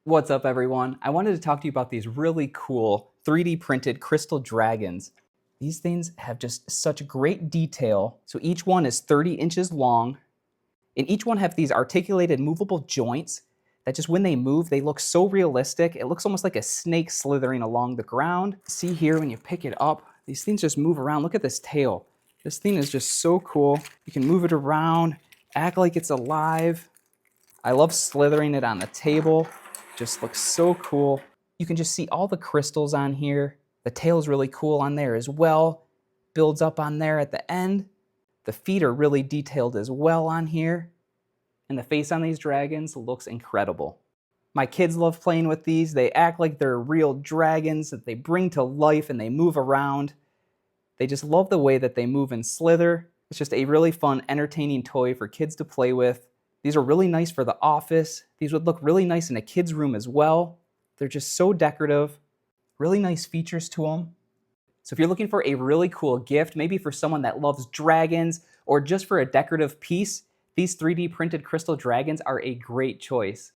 What's up, everyone? I wanted to talk to you about these really cool 3D printed crystal dragons. These things have just such great detail. So each one is 30 inches long, and each one have these articulated movable joints that just when they move, they look so realistic. It looks almost like a snake slithering along the ground. See here when you pick it up, these things just move around. Look at this tail. This thing is just so cool. You can move it around, act like it's alive. I love slithering it on the table. Just looks so cool. You can just see all the crystals on here. The tail is really cool on there as well. Builds up on there at the end. The feet are really detailed as well on here. And the face on these dragons looks incredible. My kids love playing with these. They act like they're real dragons that they bring to life and they move around. They just love the way that they move and slither. It's just a really fun, entertaining toy for kids to play with. These are really nice for the office. These would look really nice in a kid's room as well. They're just so decorative. Really nice features to them. So if you're looking for a really cool gift, maybe for someone that loves dragons or just for a decorative piece, these 3D printed crystal dragons are a great choice.